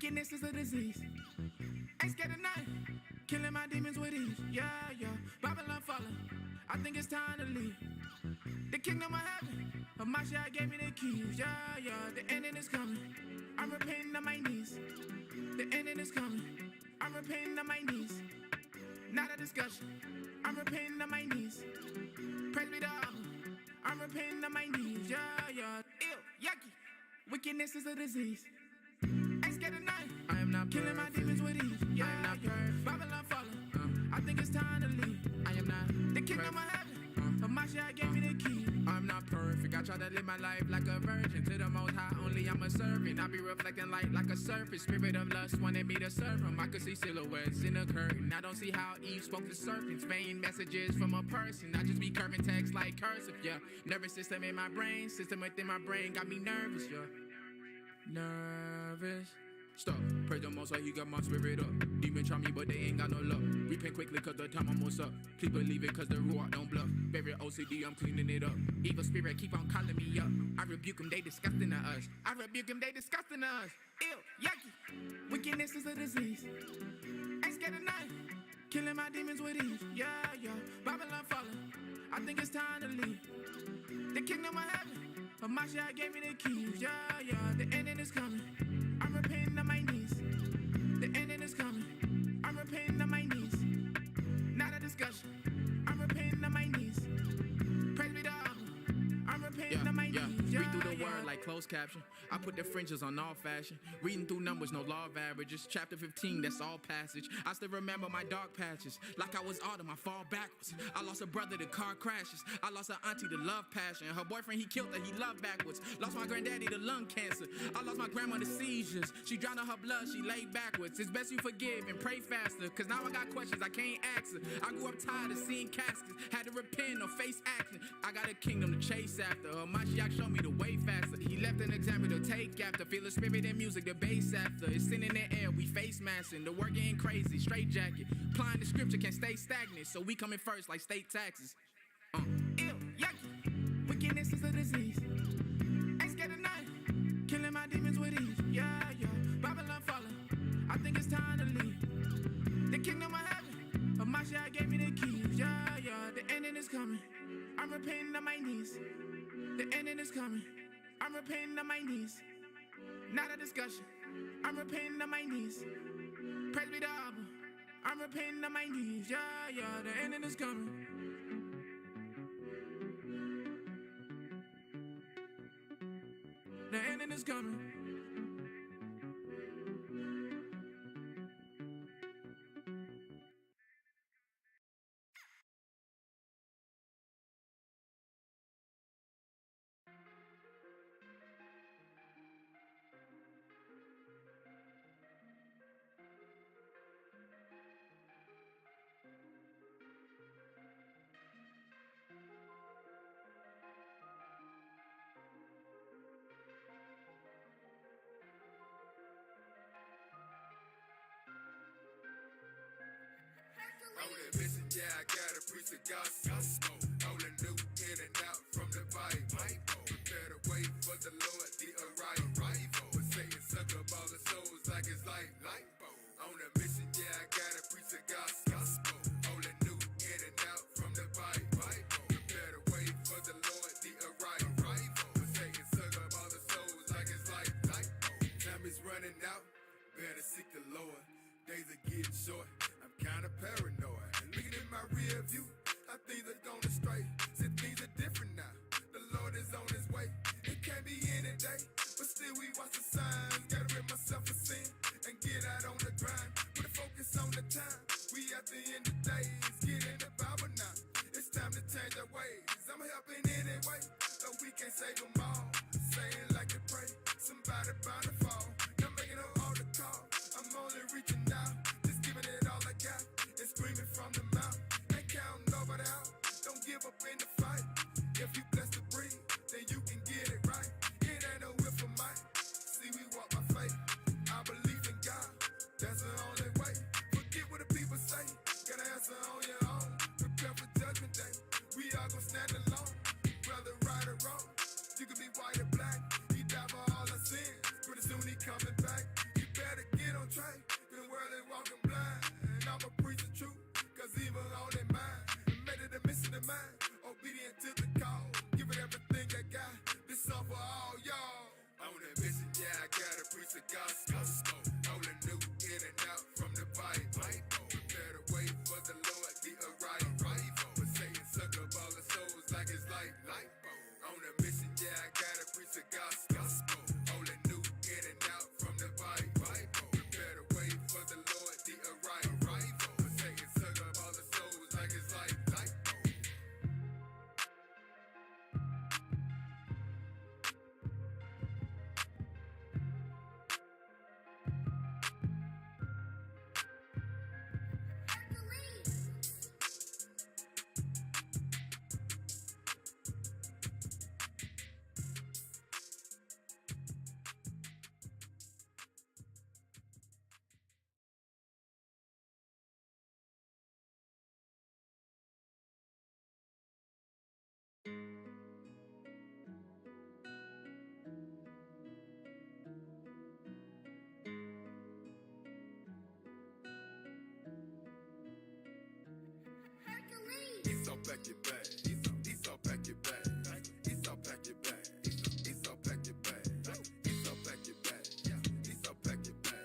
Wickedness is a disease. Ain't scared of nothing. Killing my demons with ease. Yeah, yeah. Babylon falling. I think it's time to leave. The kingdom of heaven. But my shot gave me the keys. Yeah, yeah. The ending is coming. I'm repenting on my knees. The ending is coming. I'm repenting on my knees. Not a discussion. I'm repenting on my knees. Praise be the Abba. I'm repenting on my knees. Yeah, yeah. Ew, yucky. Wickedness is a disease. Ain't scared of nothing. I am not killing my demons with ease. Yeah, I am not perfect. Babylon falling. I think it's time to leave. I am not the kingdom of heaven. But my shot gave me the key. I'm not perfect. I try to live my life like a virgin. To the most high, only I'm a servant. I be reflecting light like a surface. Spirit of lust wanted me to serve him. I could see silhouettes in the curtain. I don't see how Eve spoke to serpents. Vain messages from a person. I just be curving text like cursive, yeah. Nervous system in my brain. System within my brain got me nervous, yeah. Nervous. Stop, praise the most, he got my spirit up. Demon try me, but they ain't got no luck. Repent quickly, cause the time almost up. Please believe it, cause the ruach don't bluff. Very OCD, I'm cleaning it up. Evil spirit keep on calling me up. I rebuke them, they disgusting to us. I rebuke them, they disgusting to us. Ew, yucky. Wickedness is a disease. Ain't scared of nothing. Killing my demons with ease. Yeah, yeah. Babylon falling. I think it's time to leave. The kingdom of heaven. But my shot gave me the keys. Yeah, yeah. The ending is coming. I'm repenting on my knees. The ending is coming. I'm repenting on my knees. Not a discussion. I'm repenting on my knees. Praise be the Abba. I'm repenting on my knees. Yeah, read through the word like closed caption. I put the fringes on all fashion. Reading through numbers, no law of averages. Chapter 15, that's all passage. I still remember my dark patches. Like I was autumn, I fall backwards. I lost a brother to car crashes. I lost an auntie to love passion. Her boyfriend, he killed her, he loved backwards. Lost my granddaddy to lung cancer. I lost my grandma to seizures. She drowned in her blood, she laid backwards. It's best you forgive and pray faster. Cause now I got questions I can't ask her. I grew up tired of seeing caskets. Had to repent or face action. I got a kingdom to chase after. Mashiach showed me the way faster. He left an example to take after. Feel the spirit in music, the bass after. It's sin in the air, we face massing. The work getting crazy, straight jacket. Applying the scripture can't stay stagnant. So we coming first like state taxes. Ew, yucky. Wickedness is a disease. Ain't scared of nothing. Killing my demons with ease. Yeah, yeah. Babylon falling. I think it's time to leave. The kingdom of heaven. But my shot gave me the keys. Yeah, yeah. The ending is coming. I'm repenting on my knees. The ending is coming. I'm repenting on my knees. Not a discussion. I'm repenting on my knees. Praise be the Abba. I'm repenting on my knees. Yeah, yeah. The ending is coming. The ending is coming. On that mission, yeah, I gotta preach the gospel. Only new in and out from the Bible. Prepare the way for the Lord, the arrival. But Satan suck up all the souls like it's light. On the mission, yeah, I gotta preach the gospel. Only new in and out from the Bible. Prepare the way for the Lord, the arrival. But Satan suck up all the souls like it's light. Time is running out, better seek the Lord. Days are getting short, I'm kinda paranoid. Looking in my rear view, how things are going astray. Said things are different now, the Lord is on his way. It can't be any day, but still we watch the signs. Gotta rid myself of sin and get out on the grind. Put a focus on the time, we at the end of days. Get in the Bible now, it's time to change our ways. I'm helping anyway, though we can't save them all. Saying like to pray, somebody bound to fall. Not making no altar call, I'm only reaching out, just giving it all I got, and screaming from the mouth, ain't counting nobody out, don't give up in the fight, if you blessed to breathe, then you can get it right, it ain't no whip for might, see we walk by faith, I believe in God, that's the only way, forget what the people say, gotta answer on your own, prepare for judgment day, we all gon' stand alone, whether right or wrong, you can be white or black, he died for all our sins, pretty soon he coming back, you better get preach the gospel. Only new in and out from the Bible. Prepare the way for the Lord, the arrival. But Satan suck up all the souls like it's life. On a mission, yeah, I gotta preach the gospel. Only new in and out from the Bible. Prepare the way for the Lord, the arrival. But Satan suck up all the souls like it's life. Esau, pack your bag. Esau, pack your bag. Esau, pack your bag. Esau, pack your bag. Esau, pack your bag. Esau, pack your bag.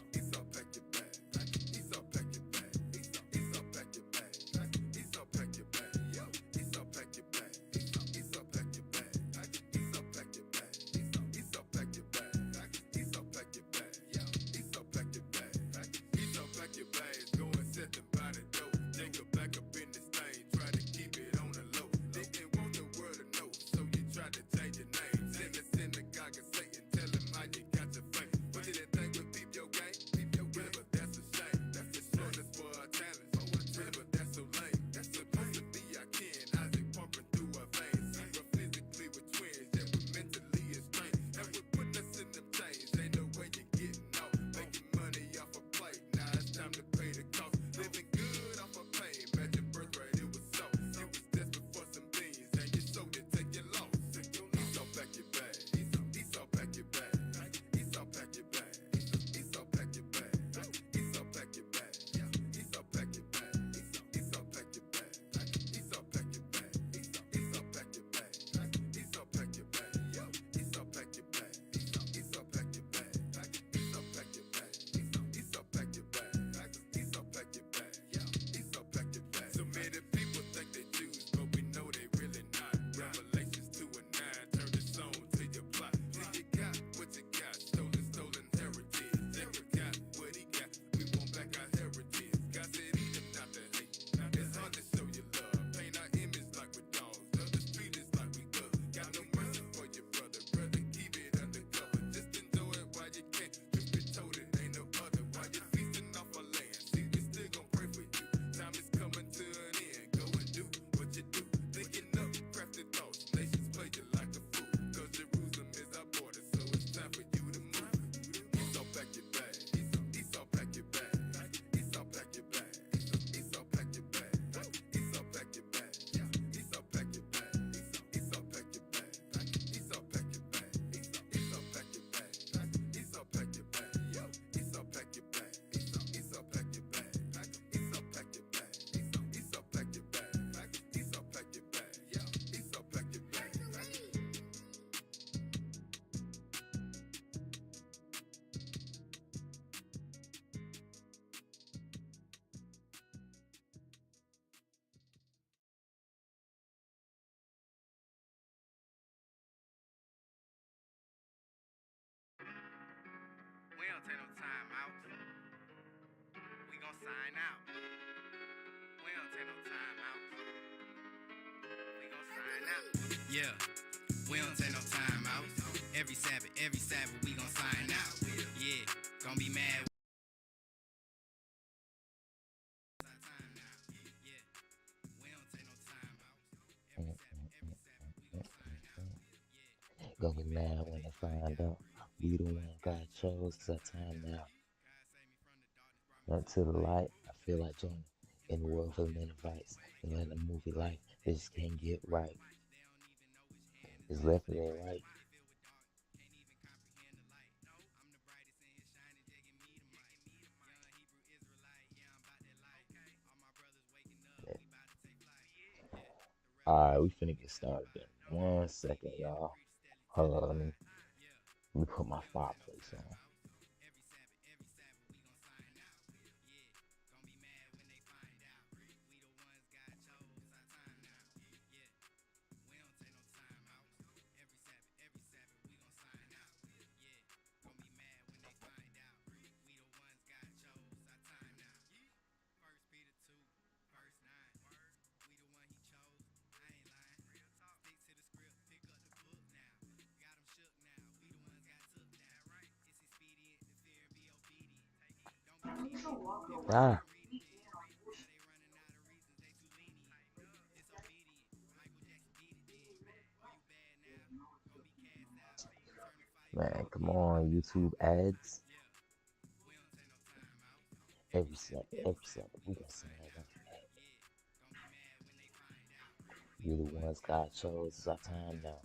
Esau, pack your bag. Esau, pack your bag. Esau, pack your bag. Esau, pack your bag. Esau, pack your bag. Esau, pack your bag. Esau, pack your bag. Esau, pack your bag. Esau, pack your bag. Esau, pack your bag. Esau, pack your bags. Go and set them by the door. Jacob back up in this thing. Try to keep it on the low. Didn't want the world to know, so you tried to change your name. Send the synagogue of Satan, tell him how you got your fame. But you didn't think would peep your game? Really, but that's a shame. That's the shortest for our talents. Really, but that's so lame. That's supposed to be our kin. Isaac pumping through our veins. We're physically with twins, that we're mentally estranged. And we're putting us in them chains. Ain't no way you're getting off. Making money off a plate. Now it's time to pay the cost. Living good off a pain. Imagine birthright, it was so. You was desperate for some beans, and you sold it, take your loss. Esau, pack your bag. Esau, pack your bag. Esau, pack your bag. Esau, pack your bag. Esau, pack your bag. Esau, pack your bag. Esau, pack your bag. Esau, pack your bag. Esau, pack your bag. Esau, pack your bag. Esau, pack your bag. Esau, pack your bag. Esau, pack your bag. Esau, pack your bag. Esau, pack your bag. Esau, pack your bag. So many people think they Jews, but we know they really not. Revelations 2 and 9, turn the song to your plot. Then you got what you got, stolen heritage. Never got what he got, we want back our heritage. God said eat them not to hate. It's hard to show you love. Paint our image like we're dogs. Love the street is like we good. Got no mercy for your brother. Keep it undercover. Just enjoy it while you can. Truth be told, it ain't no other. While you're feasting off our land, see, we still gon' pray for you. Time is coming to an end. Go and do what you do. Thinking up crafted thoughts. Nations play you like a fool. Cause Jerusalem is our border, so it's time for you to move. Esau, pack your bag. Esau, pack your bag. Esau, pack your bag. Esau, pack your bag. Esau, pack your bag. Esau, pack your bag. Esau, pack your bag. Esau, pack your bag. Esau, pack your bag. Esau, pack your bag. Esau, pack your bag. Esau, pack your bag. Esau, pack your bag. Esau, pack your bag. Esau, pack your bag. Esau, pack your bag. We don't take no time out. We gon' sign out. We don't take no time out. We gon' sign out. Yeah, we don't take no time out. Every Sabbath, we gon' sign out. Yeah, gon' be mad. Yeah, we don't take no time out. Every Sabbath, we gon' sign out. Yeah. Gonna get mad when they find out we the one God chose. It's our time now. Up to the light. I feel like Jonah in the world for the men of vice. And letting the movie life, they just can't get right. It's left and then right. Alright, we finna get started in 1 second, y'all. Hold on, let me put my fireplace on. Ah, man, come on, YouTube ads. Every second, we gonna sign up. We the ones God chose. It's our time now.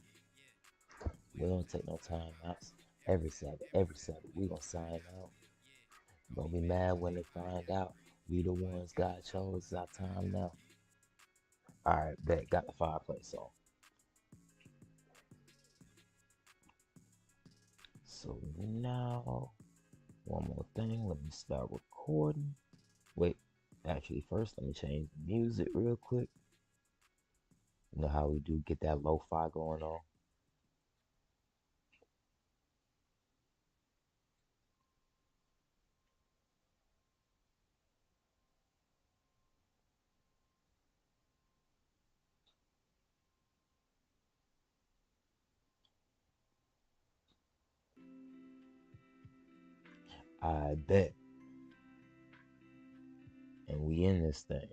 We don't take no time outs. Every second, we gonna sign out. Gonna be mad when they find out. We the ones God chose. It's our time now. All right, bet. Got the fireplace on. So now, one more thing. Let me start recording. Wait, actually, first let me change the music real quick. You know how we do get that lo-fi going on. I bet. And we in this thing.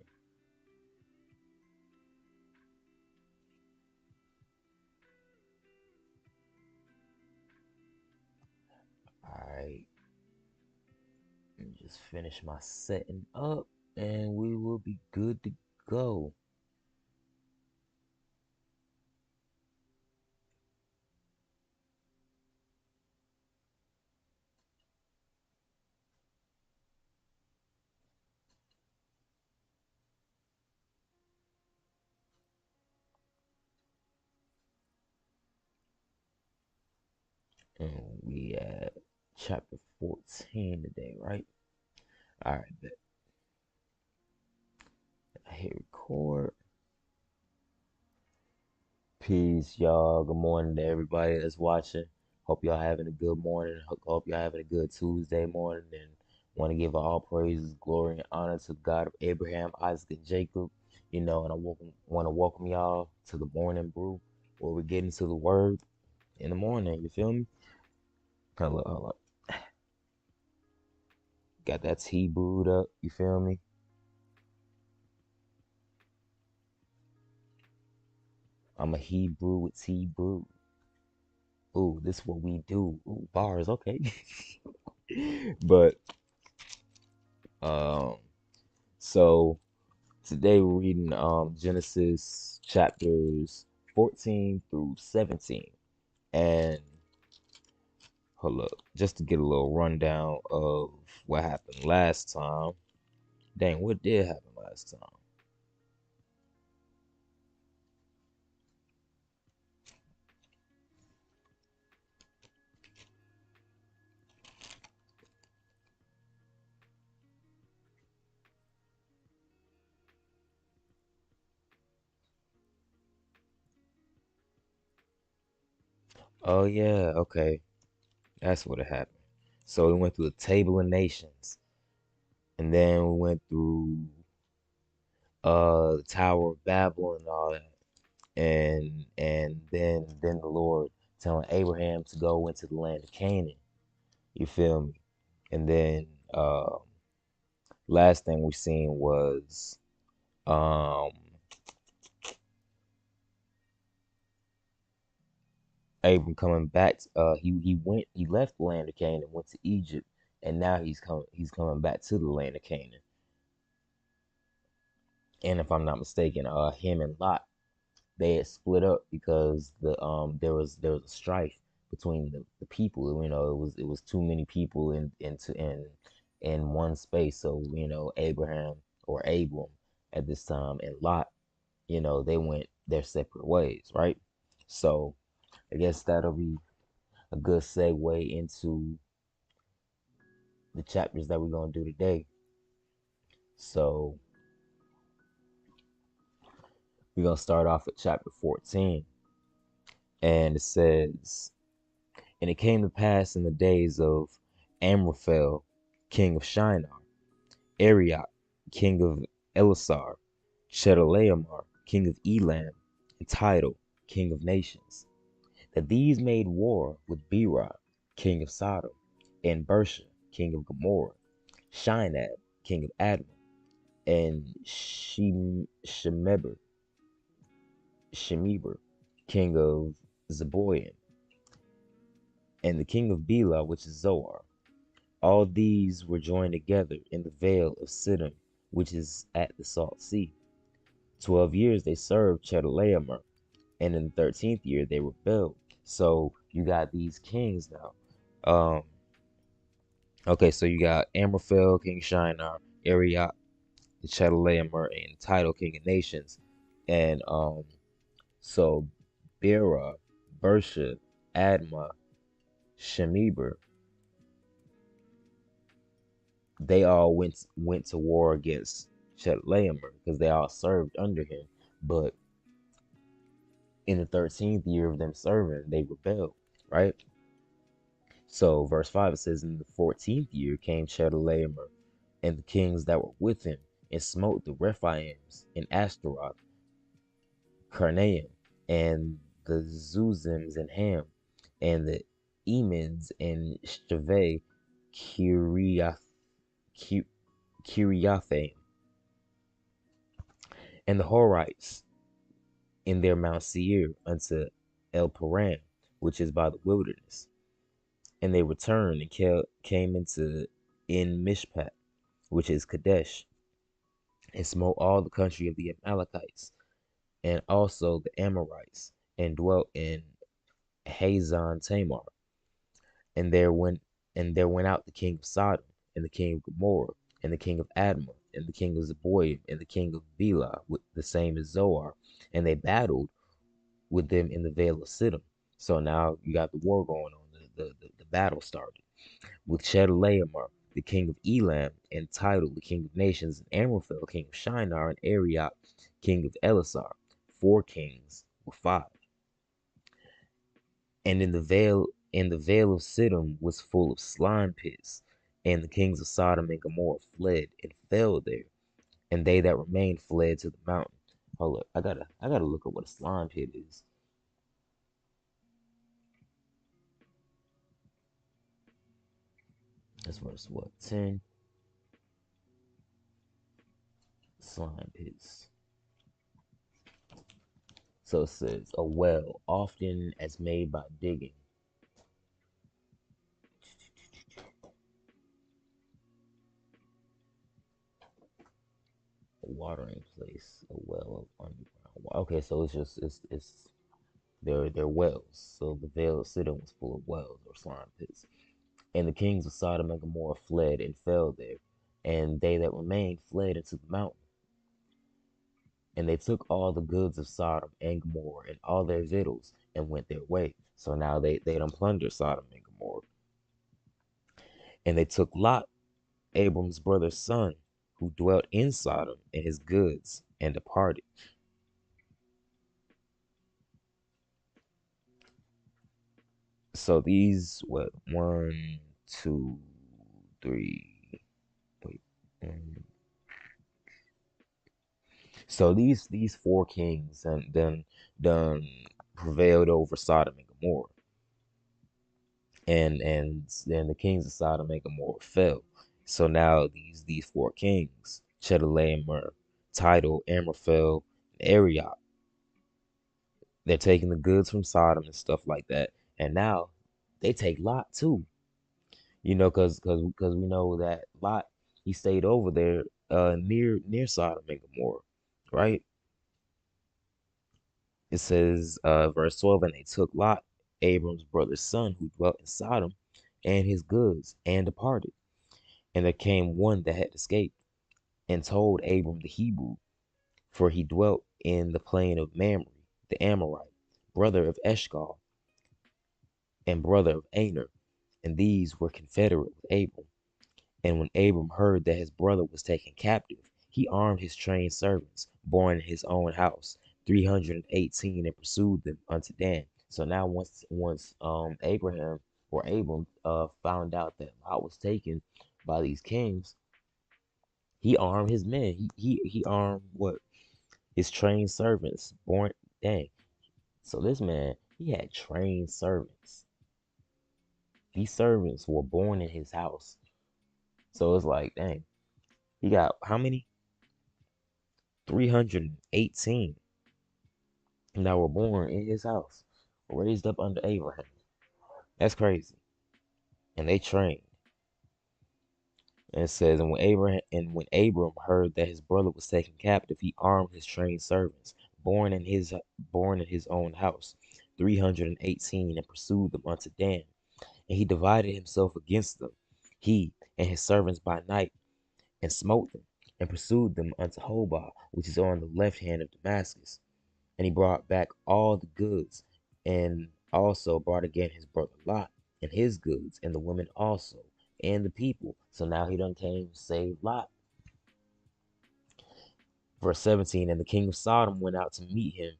Alright. Just finish my setting up and we will be good to go. And we at chapter 14 today, right? Alright, bet. I hit record. Peace, y'all. Good morning to everybody that's watching. Hope y'all having a good morning. Hope y'all having a good Tuesday morning. And want to give all praises, glory, and honor to God of Abraham, Isaac, and Jacob. And I want to welcome y'all to the morning brew, where we're getting to the word in the morning. You feel me? Hold up. Got that tea brewed up. You feel me? I'm a Hebrew with tea brew. Ooh, this is what we do. Ooh, bars, okay. But um, so today we're reading Genesis chapters 14 through 17. And hold up, just to get a little rundown of what happened last time. Dang, what did happen last time? Oh yeah, okay. That's what happened. So we went through the table of nations, and then we went through the Tower of Babel and all that. And then the Lord telling Abraham to go into the land of Canaan. You feel me? And then last thing we seen was um Abram coming back. He left the land of Canaan, went to Egypt, and now he's coming back to the land of Canaan. And if I'm not mistaken, him and Lot, they had split up because there was a strife between the people. It was too many people in one space. So Abraham or Abram at this time and Lot, they went their separate ways, right? So I guess that'll be a good segue into the chapters that we're gonna do today. So we're gonna start off with chapter 14, and it says, "And it came to pass in the days of Amraphel, king of Shinar, Arioch, king of Elasar, Chedorlaomer, king of Elam, and Tidal, king of nations, that these made war with Bera, king of Sodom, and Bersha, king of Gomorrah, Shinab, king of Admah, and Shemeber, king of Zeboiim, and the king of Bela, which is Zoar. All these were joined together in the vale of Siddim, which is at the Salt Sea. 12 years they served Chedorlaomer, and in the 13th year they rebelled. So you got these kings now. Um, okay, so you got Amraphel, King Shinar, Arioch, the Chedorlaomer, and Tidal, King of Nations. And so Bera, Bersha, Admah, Shemeber, they all went to war against Chedorlaomer because they all served under him. But in the 13th year of them serving, they rebelled, right? So verse 5 it says, in the 14th year came Chedorlaomer and the kings that were with him, and smote the Rephaims in Ashtaroth, Carnaim, and the Zuzims in Ham, and the Emids in Shaveh, Kiriath, Kiriathaim, and the Horites in their Mount Seir unto El Paran, which is by the wilderness. And they returned and came into In Mishpat, which is Kadesh, and smote all the country of the Amalekites, and also the Amorites, and dwelt in Hazon Tamar. And there went out the king of Sodom, and the king of Gomorrah, and the king of Admah, and the king of Zeboiim, and the king of Bela, with the same as Zoar, and they battled with them in the vale of Siddim. So now you got the war going on. The battle started with Chedorlaomer, the king of Elam, and Tidal, the king of nations, and Amraphel, king of Shinar, and Arioch, king of Elasar. 4 kings with 5. And in the vale of Siddim was full of slime pits, and the kings of Sodom and Gomorrah fled and fell there, and they that remained fled to the mountain. Hold up, I gotta look up what a slime pit is. That's verse what? 10. Slime pits. So it says a well, often as made by digging. A watering place, a well of underground. Okay, so it's they're wells. So the vale of Sidon was full of wells or slime pits. And the kings of Sodom and Gomorrah fled and fell there, and they that remained fled into the mountain. And they took all the goods of Sodom and Gomorrah and all their victuals and went their way. So now they done plundered Sodom and Gomorrah. And they took Lot, Abram's brother's son, who dwelt in Sodom, and his goods, and departed. So these, what, one, two, three, wait. So these 4 kings and then done prevailed over Sodom and Gomorrah. And then the kings of Sodom and Gomorrah fell. So now these 4 kings, Chedorlaomer, Tidal, Amraphel, and Arioch, they're taking the goods from Sodom and stuff like that. And now they take Lot too. Because we know that Lot, he stayed over there near Sodom and Gomorrah, right? It says verse 12, and they took Lot, Abram's brother's son, who dwelt in Sodom, and his goods, and departed. And there came one that had escaped, and told Abram the Hebrew, for he dwelt in the plain of Mamre, the Amorite, brother of Eshcol, and brother of Aner, and these were confederate with Abram. And when Abram heard that his brother was taken captive, he armed his trained servants, born in his own house, 318, and pursued them unto Dan. So now once Abraham or Abram found out that Lot was taken by these kings, he armed his men. He armed what? His trained servants, born. Dang. So this man, he had trained servants. These servants were born in his house. So it's like, dang, he got how many? 318 that were born in his house, raised up under Abraham. That's crazy. And they trained. And it says, and when Abram heard that his brother was taken captive, he armed his trained servants, born in his born in his own house, 318, and pursued them unto Dan. And he divided himself against them, he and his servants by night, and smote them, and pursued them unto Hobah, which is on the left hand of Damascus. And he brought back all the goods, and also brought again his brother Lot, and his goods, and the women also, and the people. So now he done came save Lot. Verse 17, and the king of Sodom went out to meet him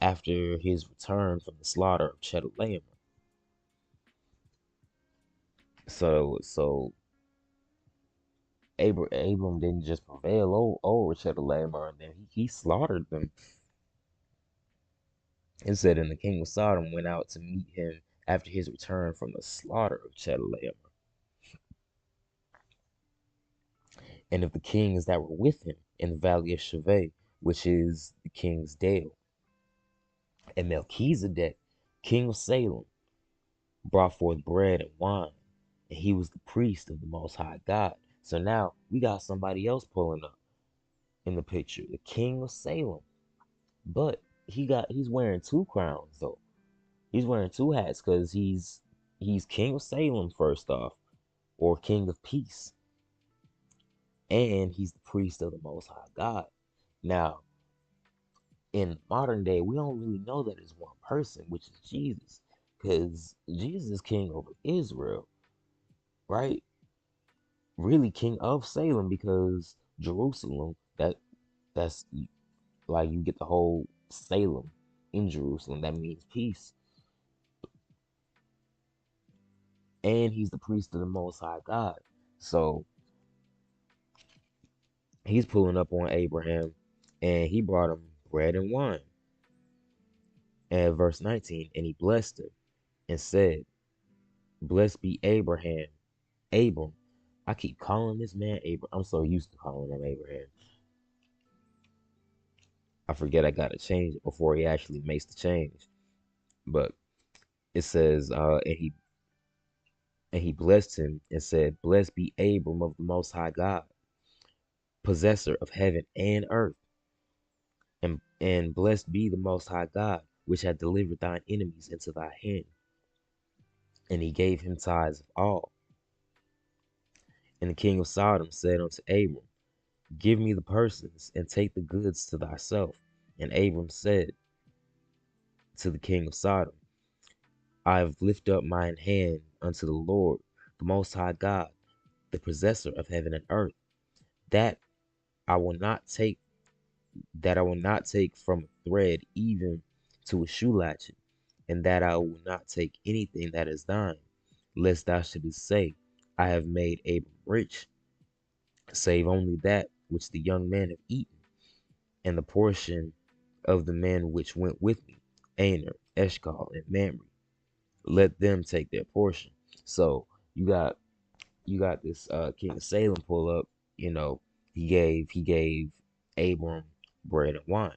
after his return from the slaughter of Chedorlaomer. So Abram didn't just prevail over Chedorlaomer, and then he slaughtered them. It said, and the king of Sodom went out to meet him after his return from the slaughter of Chedorlaomer. And of the kings that were with him in the valley of Shaveh, which is the king's dale. And Melchizedek, king of Salem, brought forth bread and wine, and he was the priest of the Most High God. So now we got somebody else pulling up in the picture, the king of Salem. But he's wearing two crowns though. He's wearing two hats because he's king of Salem first off, or king of peace, and he's the priest of the Most High God. Now, in modern day, we don't really know that it's one person, which is Jesus, because Jesus is king over Israel, right? Really king of Salem, because Jerusalem, that's like you get the whole Salem in Jerusalem. That means peace. And he's the priest of the Most High God. So he's pulling up on Abraham, and he brought him bread and wine. And verse 19, and he blessed him and said, blessed be Abraham, Abram. I keep calling this man Abram. I'm so used to calling him Abraham. I forget I gotta change it before he actually makes the change. But it says, and he blessed him and said, blessed be Abram of the Most High God, possessor of heaven and earth, and blessed be the Most High God, which had delivered thine enemies into thy hand. And he gave him tithes of all. And the king of Sodom said unto Abram, give me the persons, and take the goods to thyself. And Abram said to the king of Sodom, I have lifted up mine hand unto the Lord, the Most High God, the possessor of heaven and earth, that I will not take that I will not take from a thread even to a shoe latchet, and that I will not take anything that is thine, lest thou shouldest say, I have made Abram rich, save only that which the young men have eaten, and the portion of the men which went with me, Aner, Eshcol, and Mamre. Let them take their portion. So you got this King of Salem pull up, you know, he gave Abram bread and wine,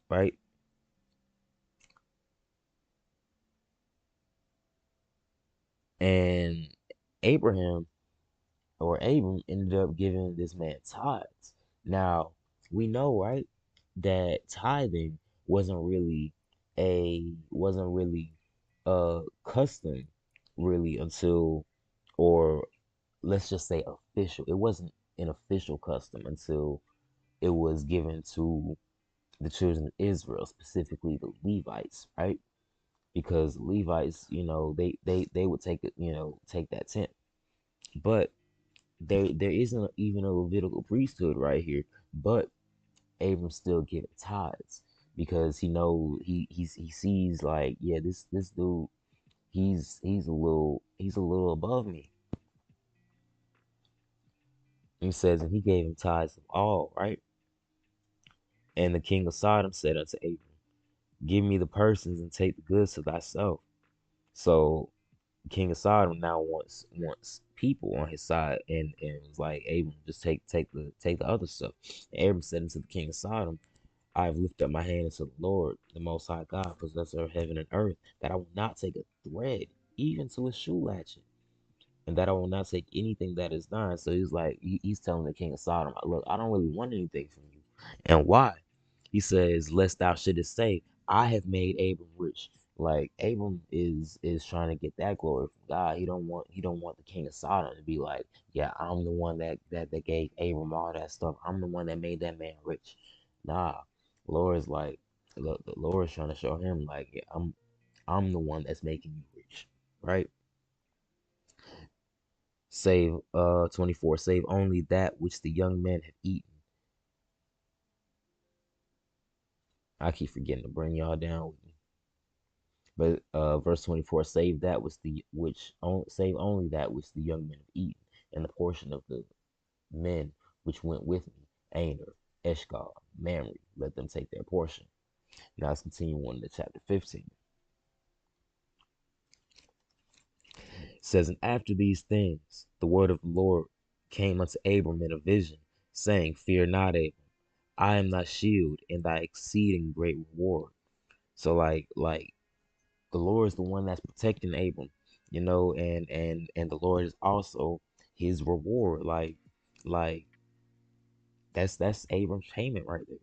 right? And Abraham or Abram ended up giving this man tithes. Now, we know, right, that tithing wasn't really a custom really until, or let's just say official. It wasn't an official custom until it was given to the children of Israel, specifically the Levites, right? Because Levites, they would take it, take that tenth. But there isn't even a Levitical priesthood right here, but Abram's still giving tithes because he sees like, yeah, this dude, he's a little above me. He says, and he gave him tithes of all, right? And the king of Sodom said unto Abram, give me the persons and take the goods to thyself. So King of Sodom now wants people on his side, and it's like, Abram, just take the other stuff. And Abram said unto the king of Sodom, I have lifted up my hand unto the Lord, the Most High God, possessor of heaven and earth, that I will not take a thread, even to a shoe latchet, and that I will not take anything that is thine. So he's like, he's telling the king of Sodom, look, I don't really want anything from you. And why? He says, lest thou shouldest say, I have made Abram rich. Like, Abram is trying to get that glory from God. He don't want the king of Sodom to be like, yeah, I'm the one that gave Abram all that stuff. I'm the one that made that man rich. Nah, Lord is like, the Lord is trying to show him like, yeah, I'm the one that's making you rich, right? Save 24, save only that which the young men have eaten. I keep forgetting to bring y'all down with me. But verse 24, save that save only that which the young men have eaten, and the portion of the men which went with me, Aner, Eshcol, Mamre, let them take their portion. Now let's continue on to chapter 15. It says, and after these things, the word of the Lord came unto Abram in a vision, saying, fear not, Abram, I am thy shield and thy exceeding great reward. So like the Lord is the one that's protecting Abram, and the Lord is also his reward. Like that's Abram's payment right there.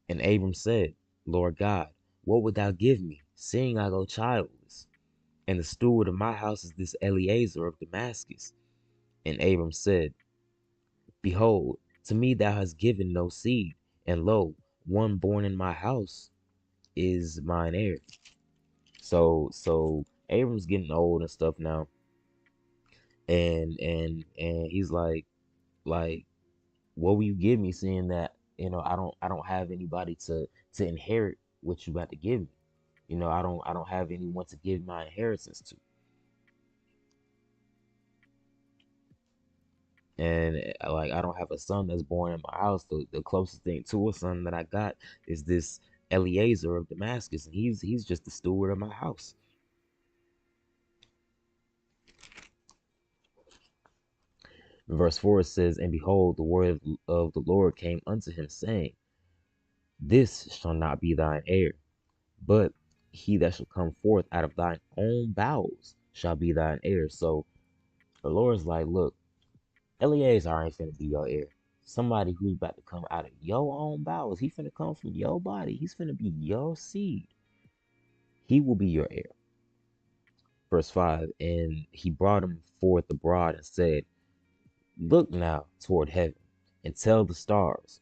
And Abram said, Lord God, what would thou give me, seeing I go childless? And the steward of my house is this Eliezer of Damascus. And Abram said, behold, to me thou hast given no seed, and lo, one born in my house is mine heir. So Abram's getting old and stuff now, and he's like, what will you give me, seeing that I don't have anybody to inherit what you got to give me. I don't have anyone to give my inheritance to. And like, I don't have a son that's born in my house. The closest thing to a son that I got is this Eliezer of Damascus, and he's just the steward of my house. Verse 4 says, and behold, the word of the Lord came unto him, saying, this shall not be thine heir, but he that shall come forth out of thine own bowels shall be thine heir. So the Lord's like, look, Eleazar ain't finna be your heir. Somebody who's about to come out of your own bowels. He finna come from your body. He's finna be your seed. He will be your heir. Verse 5, and he brought him forth abroad and said, look now toward heaven, and tell the stars,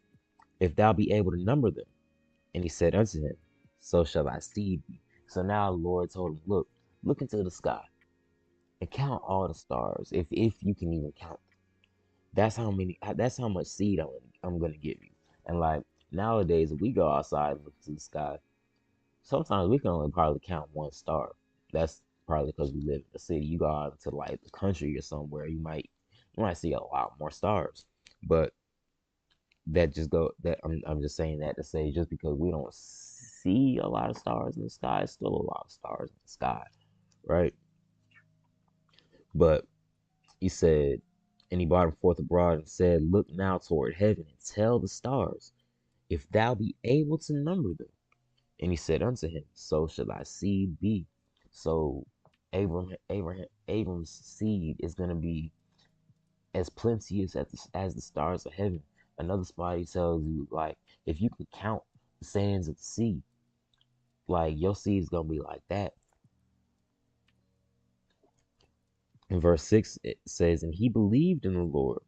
if thou be able to number them. And he said unto him, so shall thy seed be. So now the Lord told him, look into the sky and count all the stars, if you can even count them. That's how much seed I'm gonna give you. And like, nowadays, if we go outside and look to the sky, sometimes we can only probably count one star. That's probably because we live in the city. You go out to like the country or somewhere, you might see a lot more stars. But I'm just saying that to say, just because we don't see a lot of stars in the sky, it's still a lot of stars in the sky, right? But he said, and he brought him forth abroad and said, look now toward heaven and tell the stars, if thou be able to number them. And he said unto him, so shall thy seed be. So Abram's seed is gonna be as plenteous as the stars of heaven. Another spot he tells you, like, if you could count the sands of the sea, like, your seed is gonna be like that. In verse 6 it says, and he believed in the Lord,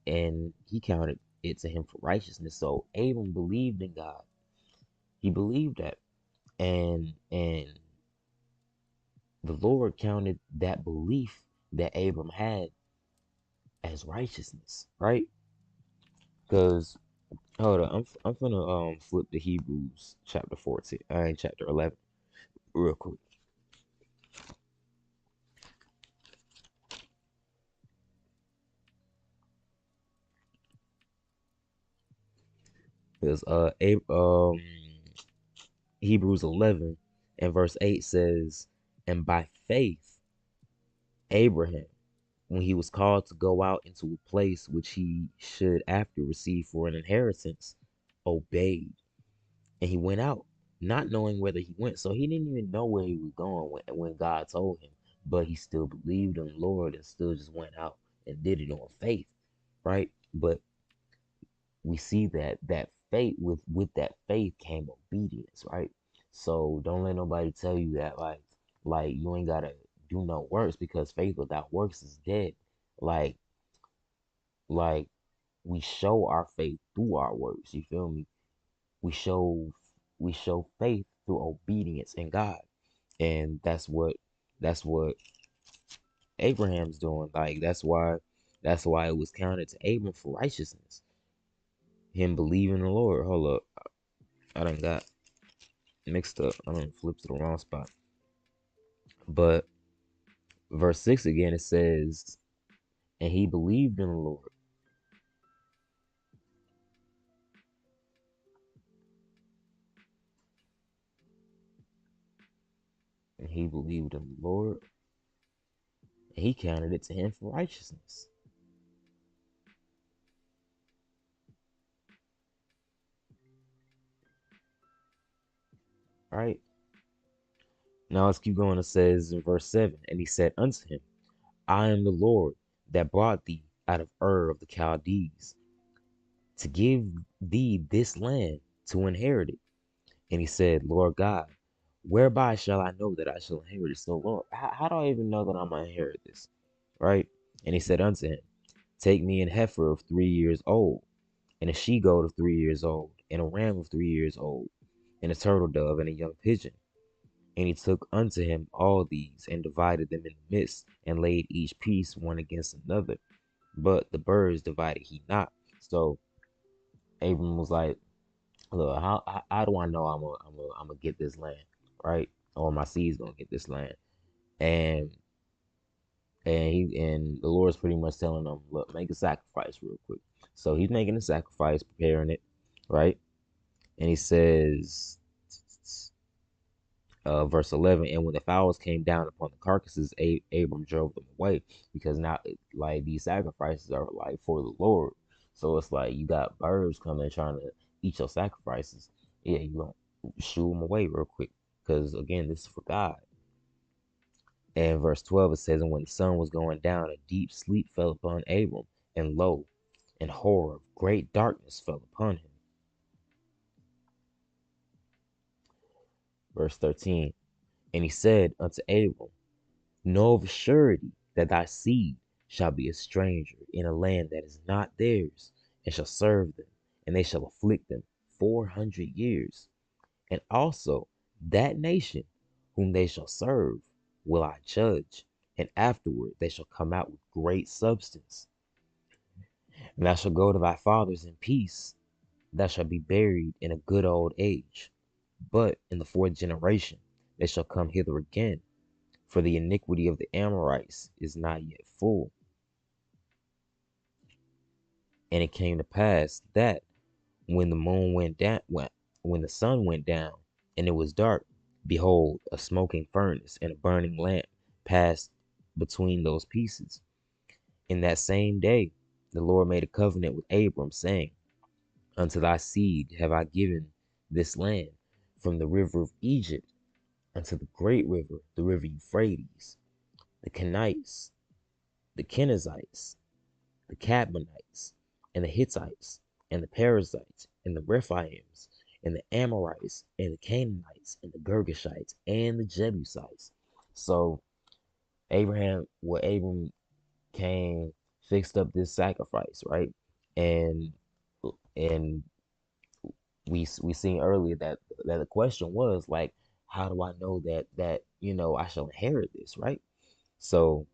and he counted it to him for righteousness. So Abram believed in God. He believed that, and the Lord counted that belief that Abram had as righteousness, right? Because, hold on, I'm gonna flip to Hebrews chapter 14, chapter 11, real quick. Because Hebrews 11 and verse 8 says, And by faith, Abraham, when he was called to go out into a place which he should after receive for an inheritance, obeyed. And he went out, not knowing whither he went. So he didn't even know where he was going when God told him. But he still believed in the Lord and still just went out and did it on faith, right? But we see that faith with that faith came obedience, right? So don't let nobody tell you that like you ain't gotta do no works because faith without works is dead. Like like we show our faith through our works. You feel me? We show we show faith through obedience in God, and that's what Abraham's doing. Like that's why it was counted to Abram for righteousness. Him believing the Lord. Hold up, I done got mixed up. I done flipped to the wrong spot. But verse 6 again, it says, and he believed in the Lord. And he believed in the Lord, and he counted it to him for righteousness. Right? Now let's keep going. It says in verse 7, and he said unto him, I am the Lord that brought thee out of Ur of the Chaldees to give thee this land to inherit it. And he said, Lord God, whereby shall I know that I shall inherit it? So, Lord, how do I even know that I'm going to inherit this? Right? And he said unto him, take me an heifer of 3 years old, and a she goat of 3 years old, and a ram of 3 years old, and a turtle dove, and a young pigeon. And he took unto him all these, and divided them in the midst, and laid each piece one against another. But the birds divided he not. So Abram was like, look, how do I know I'm gonna get this land, right? Or my seed's gonna get this land, and and the Lord's pretty much telling him, look, make a sacrifice real quick. So he's making a sacrifice, preparing it, right? And he says, verse 11, and when the fowls came down upon the carcasses, Abram drove them away because now, like, these sacrifices are like for the Lord. So it's like you got birds coming trying to eat your sacrifices. Yeah, you gonna shoo them away real quick because again, this is for God. And verse 12 it says, and when the sun was going down, a deep sleep fell upon Abram, and lo, and horror of great darkness fell upon him. Verse 13, and he said unto Abram, know of a surety that thy seed shall be a stranger in a land that is not theirs, and shall serve them, and they shall afflict them 400 years. And also that nation whom they shall serve will I judge, and afterward they shall come out with great substance. And thou shalt go to thy fathers in peace, thou shalt be buried in a good old age. But in the fourth generation they shall come hither again, for the iniquity of the Amorites is not yet full. And it came to pass that when the moon went down, when the sun went down, and it was dark, behold, a smoking furnace and a burning lamp passed between those pieces. In that same day, the Lord made a covenant with Abram, saying, unto thy seed have I given this land, from the river of Egypt unto the great river, the river Euphrates, the Kenites, the Kenizzites, the Cadmonites, and the Hittites, and the Perizzites, and the Rephaims, and the Amorites, and the Canaanites, and the Girgashites, and the Jebusites. So Abram came, fixed up this sacrifice, right? And and we seen earlier that the question was like, how do I know that I shall inherit this, right? So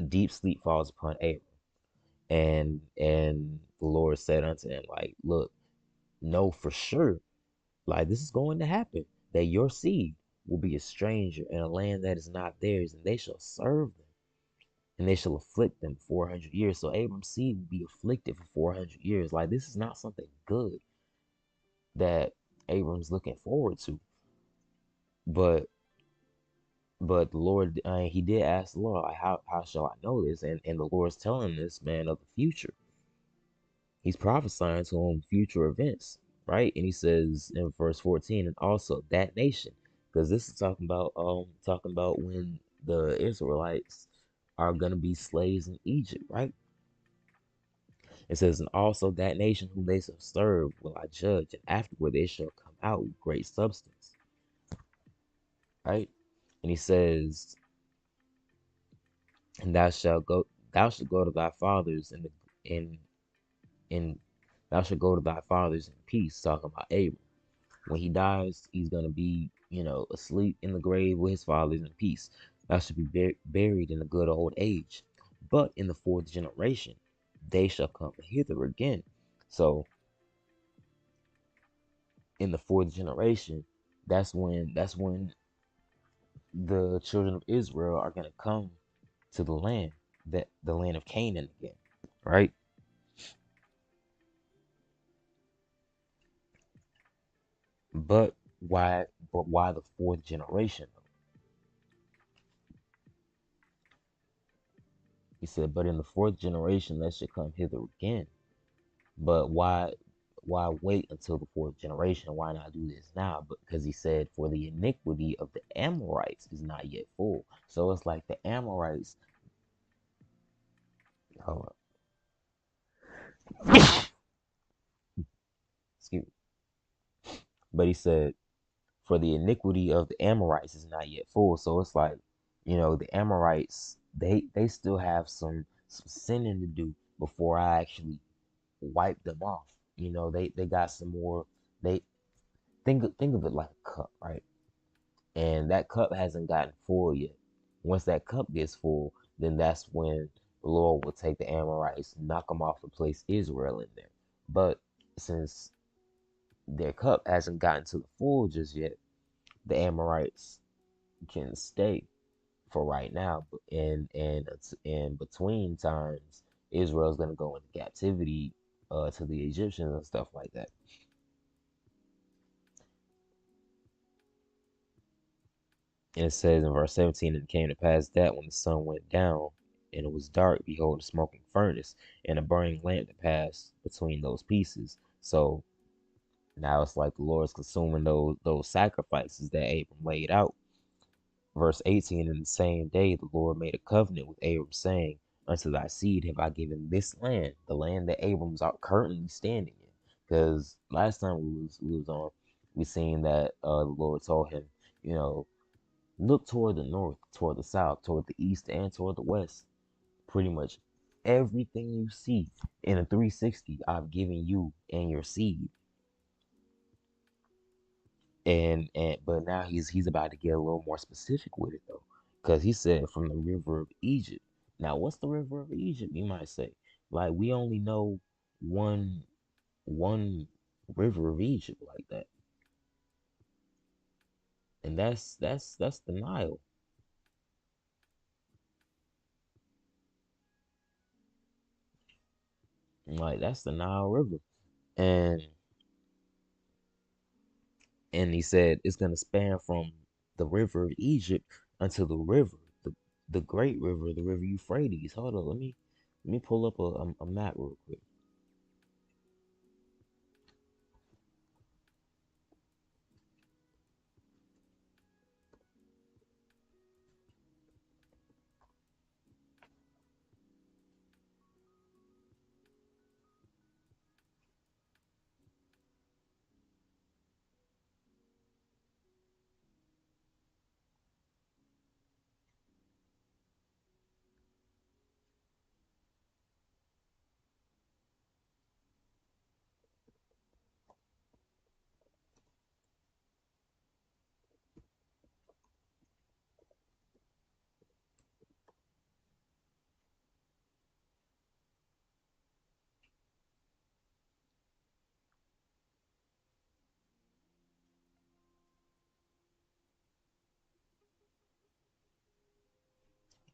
deep sleep falls upon Abram, and the Lord said unto him, like, look, know for sure, like this is going to happen, that your seed will be a stranger in a land that is not theirs, and they shall serve them, and they shall afflict them 400 years. So Abram's seed will be afflicted for 400 years. Like this is not something good that Abram's looking forward to. But But the Lord, he did ask the Lord, like, how shall I know this? And the Lord's telling this man of the future. He's prophesying to him future events, right? And he says in verse 14, and also that nation, because this is talking about when the Israelites are gonna be slaves in Egypt, right? It says, and also that nation whom they shall serve will I judge, and afterward they shall come out with great substance, right? And he says, and thou shalt go to thy fathers in thou shalt go to thy fathers in peace, talking about Abram. When he dies, he's gonna be, asleep in the grave with his fathers in peace. Thou shalt be buried in a good old age. But in the fourth generation, they shall come hither again. So in the fourth generation, that's when the children of Israel are gonna come to the land, that the land of Canaan again, right? But why the fourth generation? He said, but in the fourth generation that should come hither again. But why wait until the fourth generation? Why not do this now? Because he said, for the iniquity of the Amorites is not yet full. So it's like the Amorites, hold on, excuse me. But he said, for the iniquity of the Amorites is not yet full. So it's like, the Amorites, they still have some sinning to do before I actually wipe them off. They got some more. They think of it like a cup, right? And that cup hasn't gotten full yet. Once that cup gets full, then that's when the Lord will take the Amorites, knock them off, and place Israel in there. But since their cup hasn't gotten to the full just yet, the Amorites can stay for right now. And in between times, Israel's gonna go into captivity to the Egyptians and stuff like that. And it says in verse 17, and it came to pass that when the sun went down and it was dark, behold, a smoking furnace and a burning lamp that passed between those pieces. So now it's like the Lord's consuming those sacrifices that Abram laid out. Verse 18, in the same day the Lord made a covenant with Abram, saying, unto thy seed have I given this land, the land that Abram's are currently standing in. Because last time we was on, we seen that the Lord told him, you know, look toward the north, toward the south, toward the east, and toward the west. Pretty much everything you see in a 360, I've given you and your seed. And but now he's about to get a little more specific with it though, because he said from the river of Egypt. Now, what's the river of Egypt? You might say, like we only know one river of Egypt like that, and that's the Nile. Like that's the Nile River, and he said it's gonna span from the river of Egypt unto the river, the great river, the river Euphrates. Hold on, let me pull up a map real quick.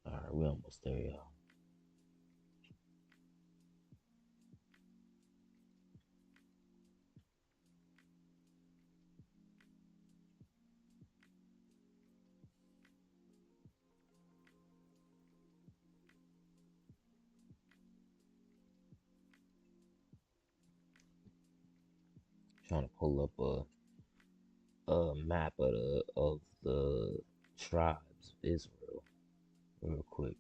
All right, we almost there, y'all. trying to pull up a map of the tribes of Israel real quick.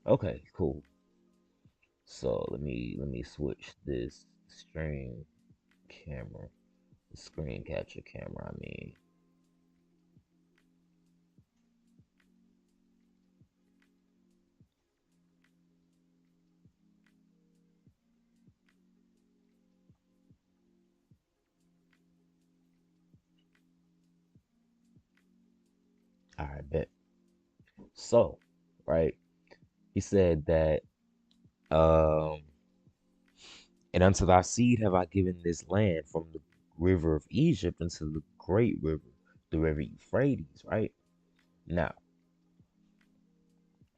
Okay, cool. So let me switch this camera, screen capture camera. I mean, I bet. So, right, he said that um, and unto thy seed have I given this land from the river of Egypt unto the great river, the river Euphrates. Right now,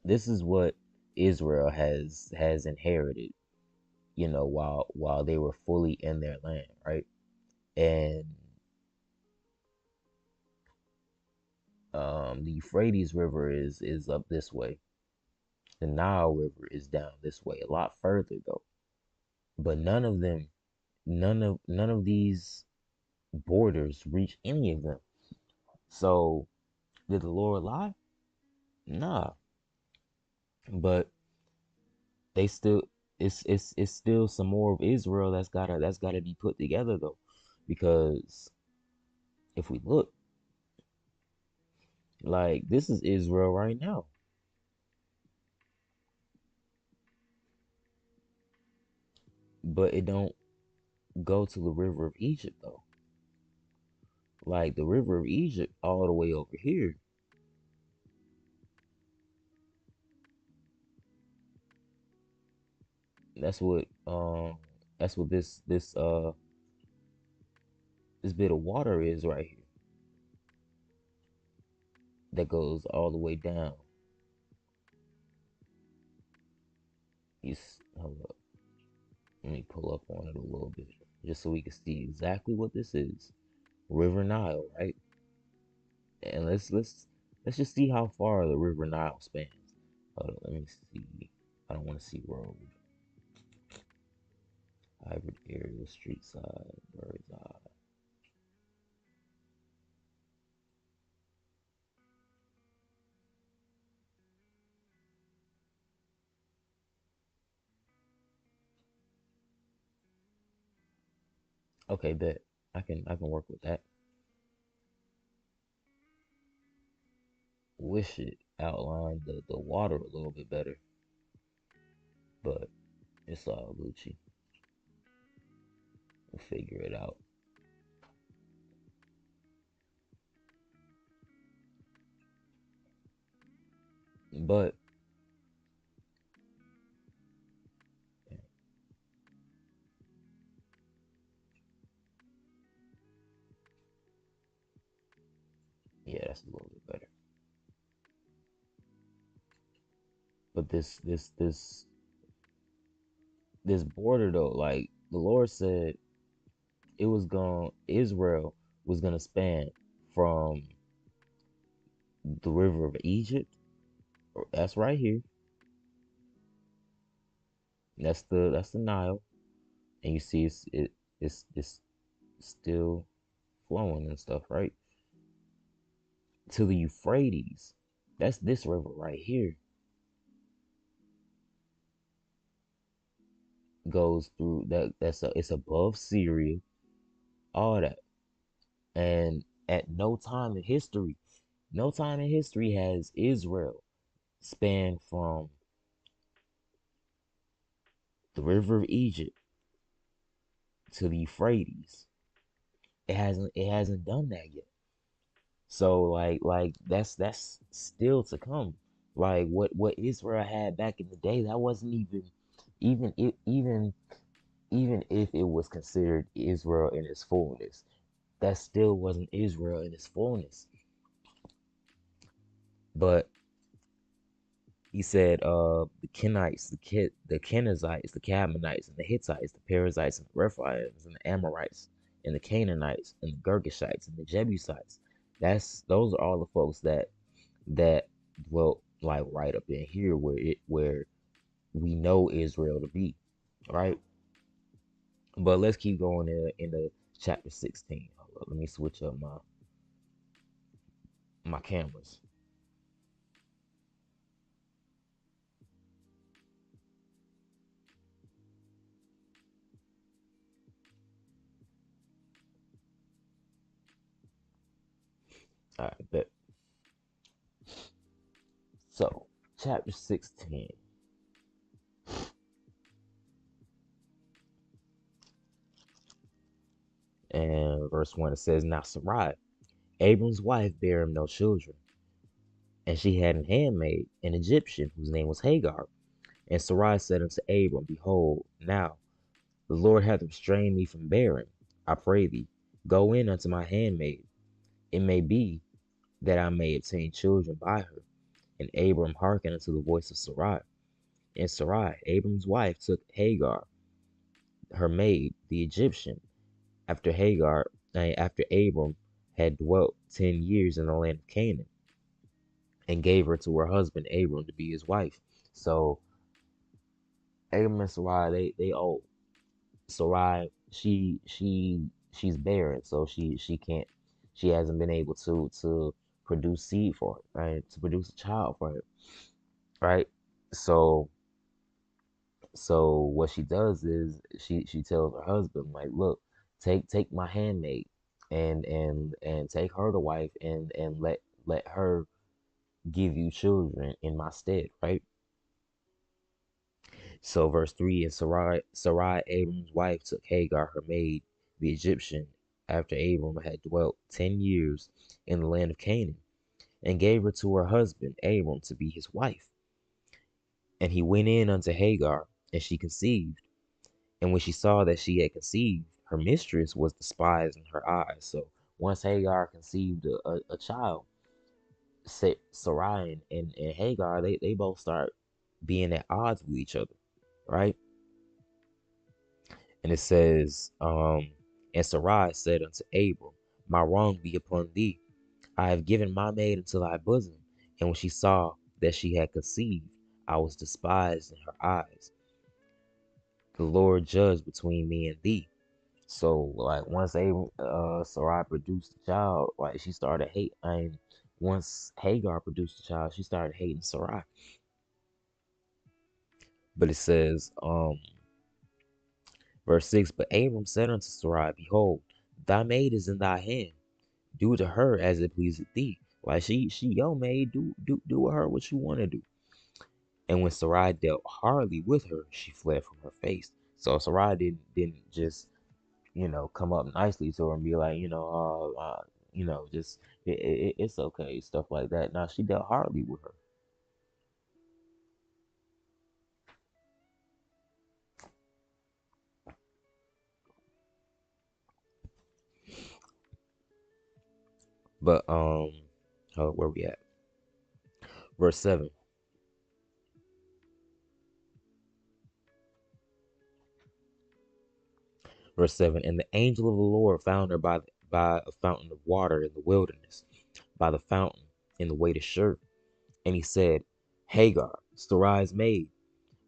this is what Israel has inherited. While they were fully in their land, right? And the Euphrates River is up this way. The Nile River is down this way, a lot further though. But none of these borders reach any of them. So did the Lord lie? Nah. But they still it's still some more of Israel that's gotta be put together though. Because if we look, like this is Israel right now. But it don't go to the river of Egypt though. Like the river of Egypt all the way over here. That's what um that's what this bit of water is right here that goes all the way down. Hold up. Let me pull up on it a little bit just so we can see exactly what this is. River Nile, right? And let's just see how far the River Nile spans. Hold on, let me see. I don't want to see road. Hybrid area, street side, bird's eye. Okay, bet. I can work with that. Wish it outlined the water a little bit better, but it's all Gucci. We'll figure it out. But yeah, that's a little bit better. But this border though, like the Lord said, Israel was gonna span from the river of Egypt. That's right here. That's the Nile, and you see it's still flowing and stuff, right? To the Euphrates. That's this river right here. Goes through it's above Syria, all that. And at no time in history has Israel spanned from the river of Egypt to the Euphrates. It hasn't done that yet. So like that's still to come. Like what Israel had back in the day, that wasn't even it even if it was considered Israel in its fullness, that still wasn't Israel in its fullness. But he said the Kenites, the Kenizzites, the Cadmonites, and the Hittites, the Perizzites, and the Rephaims, and the Amorites, and the Canaanites, and the Girgashites, and the Jebusites. Those are all the folks that dwelt like right up in here where we know Israel to be, right? But let's keep going in the chapter 16. Hold up, let me switch up my cameras. All right, but so chapter 16 and verse 1, it says, Now Sarai, Abram's wife, bare him no children, and she had an handmaid, an Egyptian, whose name was Hagar. And Sarai said unto Abram, Behold, now the Lord hath restrained me from bearing. I pray thee, go in unto my handmaid. It may be that I may obtain children by her. And Abram hearkened unto the voice of Sarai. And Sarai, Abram's wife, took Hagar, her maid, the Egyptian, after Abram had dwelt 10 years in the land of Canaan, and gave her to her husband Abram to be his wife. So Abram and Sarai, they old. Sarai, she's barren, so she hasn't been able to produce seed for her, right? To produce a child for her, right? So so what she does is she tells her husband, like, look, take my handmaid and take her to wife, and let her give you children in my stead, right? So verse 3, and Sarai, Abram's wife, took Hagar, her maid, the Egyptian, after Abram had dwelt 10 years in the land of Canaan, and gave her to her husband Abram to be his wife. And he went in unto Hagar, and she conceived. And when she saw that she had conceived, her mistress was despised in her eyes. So once Hagar conceived a child, Sarai and Hagar, they both start being at odds with each other, right? And it says, and Sarai said unto Abram, My wrong be upon thee. I have given my maid into thy bosom. And when she saw that she had conceived, I was despised in her eyes. The Lord judged between me and thee. So like once Sarai produced a child, like she started hate. Once Hagar produced a child, she started hating Sarai. But it says, verse 6, But Abram said unto Sarai, Behold, thy maid is in thy hand. Do to her as it pleaseth thee. Like she your maid. Do with her what you want to do. And when Sarai dealt hardly with her, she fled from her face. So Sarai didn't just come up nicely to her and be like, just it's okay, stuff like that. Now she dealt hardly with her. But where we at? Verse 7. Verse 7. And the angel of the Lord found her by a fountain of water in the wilderness, by the fountain in the way to Shur. And he said, Hagar, Sarai's maid,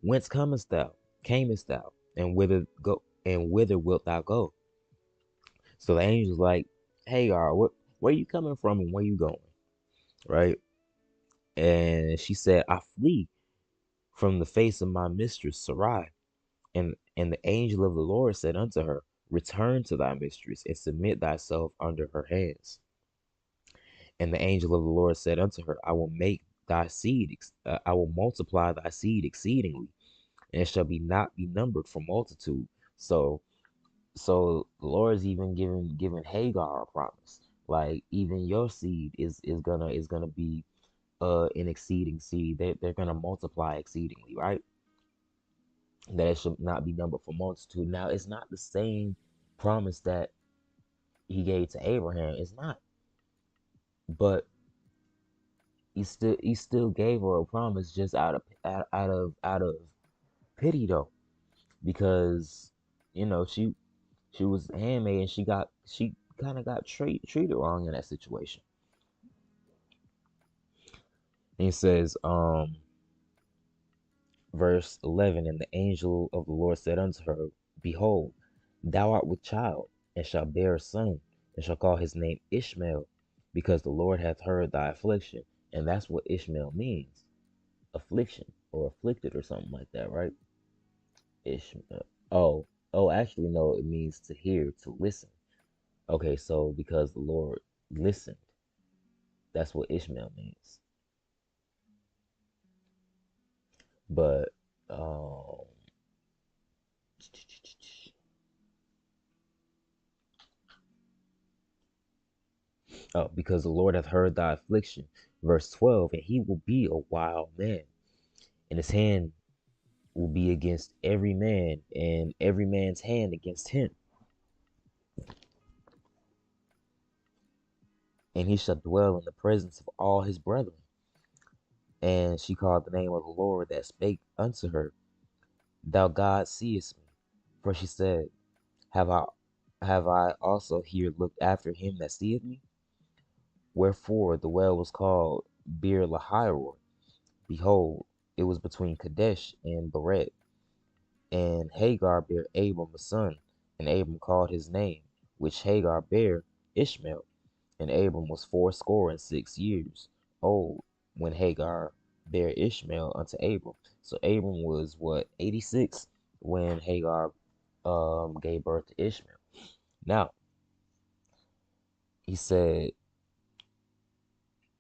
whence camest thou, and whither wilt thou go? So the angel's like, Hagar, where you coming from and where you going? Right? And she said, I flee from the face of my mistress Sarai. And the angel of the Lord said unto her, Return to thy mistress, and submit thyself under her hands. And the angel of the Lord said unto her, I will multiply thy seed exceedingly, and it shall not be numbered for multitude. So the Lord is even giving Hagar a promise. Like even your seed is gonna be an exceeding seed. They're gonna multiply exceedingly, right? That it should not be numbered for multitude. Now it's not the same promise that he gave to Abraham. It's not. But he still gave her a promise just out of pity though. Because she was handmaid, and she kind of got treated wrong in that situation. And he says, verse 11, and the angel of the Lord said unto her, Behold, thou art with child, and shall bear a son, and shall call his name Ishmael, because the Lord hath heard thy affliction. And that's what Ishmael means, affliction or afflicted or something like that, right? Ishmael. Oh, actually, no, it means to hear, to listen. Okay, so because the Lord listened, that's what Ishmael means. But, um, oh, because the Lord hath heard thy affliction. Verse 12, and he will be a wild man, and his hand will be against every man, and every man's hand against him. And he shall dwell in the presence of all his brethren. And she called the name of the Lord that spake unto her, Thou God seest me. For she said, Have I also here looked after him that seeth me? Wherefore the well was called Beer Lahai. Behold, it was between Kadesh and Bered. And Hagar bare Abram a son, and Abram called his name, which Hagar bare, Ishmael. And Abram was 86 old when Hagar bare Ishmael unto Abram. So Abram was what, 86 when Hagar gave birth to Ishmael. Now he said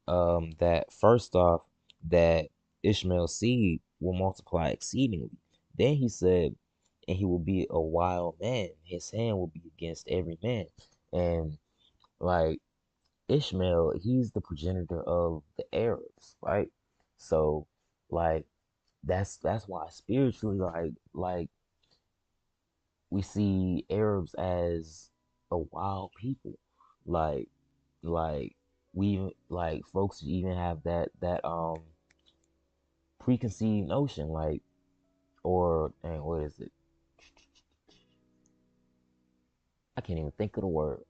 that first off that Ishmael's seed will multiply exceedingly. Then he said, and he will be a wild man. His hand will be against every man. And like Ishmael, he's the progenitor of the Arabs, right? So like that's why spiritually like we see Arabs as a wild people. Like like like folks even have that preconceived notion like or and what is it? I can't even think of the word.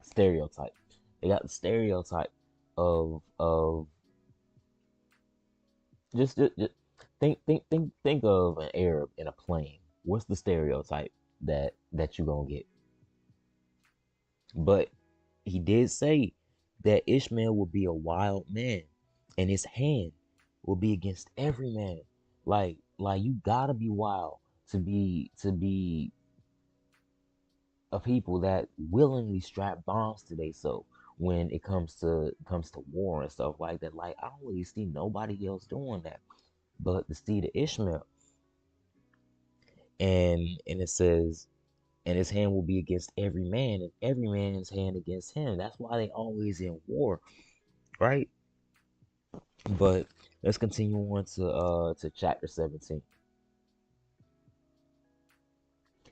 Stereotype. They got the stereotype of just think of an Arab in a plane. What's the stereotype that you gonna get? But he did say that Ishmael will be a wild man, and his hand will be against every man. Like you gotta be wild to be a people that willingly strap bombs to they so when it comes to war and stuff like that. Like I don't really see nobody else doing that but the seed of Ishmael. And it says, and his hand will be against every man, and every man's hand against him. That's why they always in war, right? But let's continue on to chapter 17.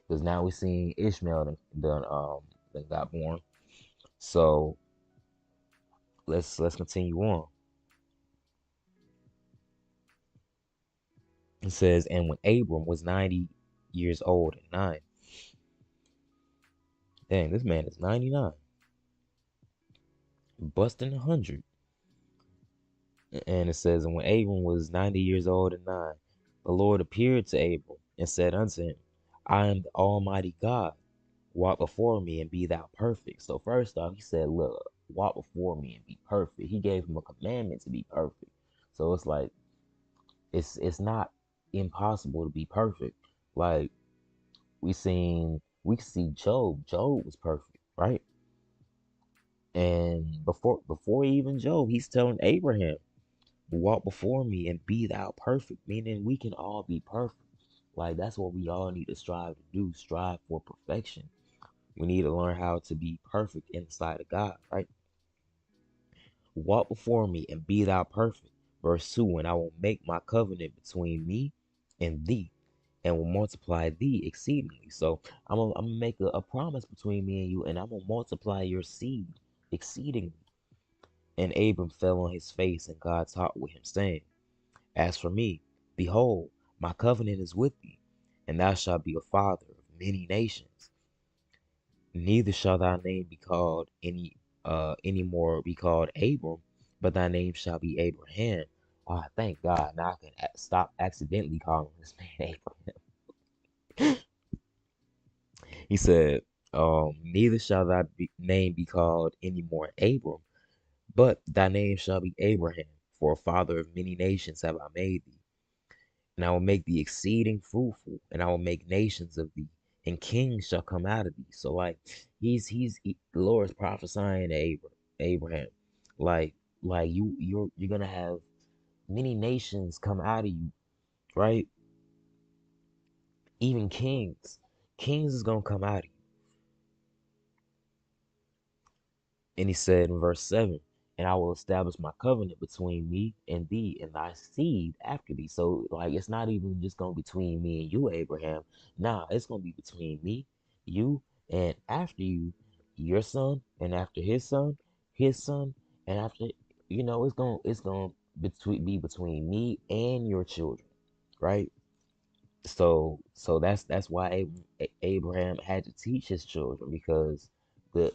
Because now we're seeing Ishmael that got born. So let's continue on. It says, and when Abram was 90 years old and nine, dang, this man is 99, busting 100. And it says, and when Abram was 90 years old and nine, the Lord appeared to Abram and said unto him, I am the Almighty God. Walk before me and be thou perfect. So first off, he said, look, walk before me and be perfect. He gave him a commandment to be perfect. So it's like it's not impossible to be perfect. Like we see Job. Job was perfect, right? And before even Job, he's telling Abraham, walk before me and be thou perfect, meaning we can all be perfect. Like that's what we all need to strive to do, strive for perfection. We need to learn how to be perfect inside of God, right? Walk before me and be thou perfect. Verse 2, and I will make my covenant between me and thee, and will multiply thee exceedingly. So I'm gonna make a promise between me and you, and I'm gonna multiply your seed exceedingly. And Abram fell on his face, and God talked with him, saying, As for me, behold, my covenant is with thee, and thou shalt be a father of many nations. Neither shall thy name be called any more be called Abram, but thy name shall be Abraham. Ah, thank God. Now I can stop accidentally calling this man Abraham. He said, Neither shall name be called any more Abram, but thy name shall be Abraham, for a father of many nations have I made thee. And I will make thee exceeding fruitful, and I will make nations of thee, and kings shall come out of thee. So like the Lord is prophesying to Abraham, like you're gonna have many nations come out of you, right? Even kings is gonna come out of you. And he said in verse 7, and I will establish my covenant between me and thee and thy seed after thee. So, like, it's not even just going to be between me and you, Abraham. Nah, it's going to be between me, you, and after you, your son, and after his son, and after, be between me and your children, right? So that's why Abraham had to teach his children because the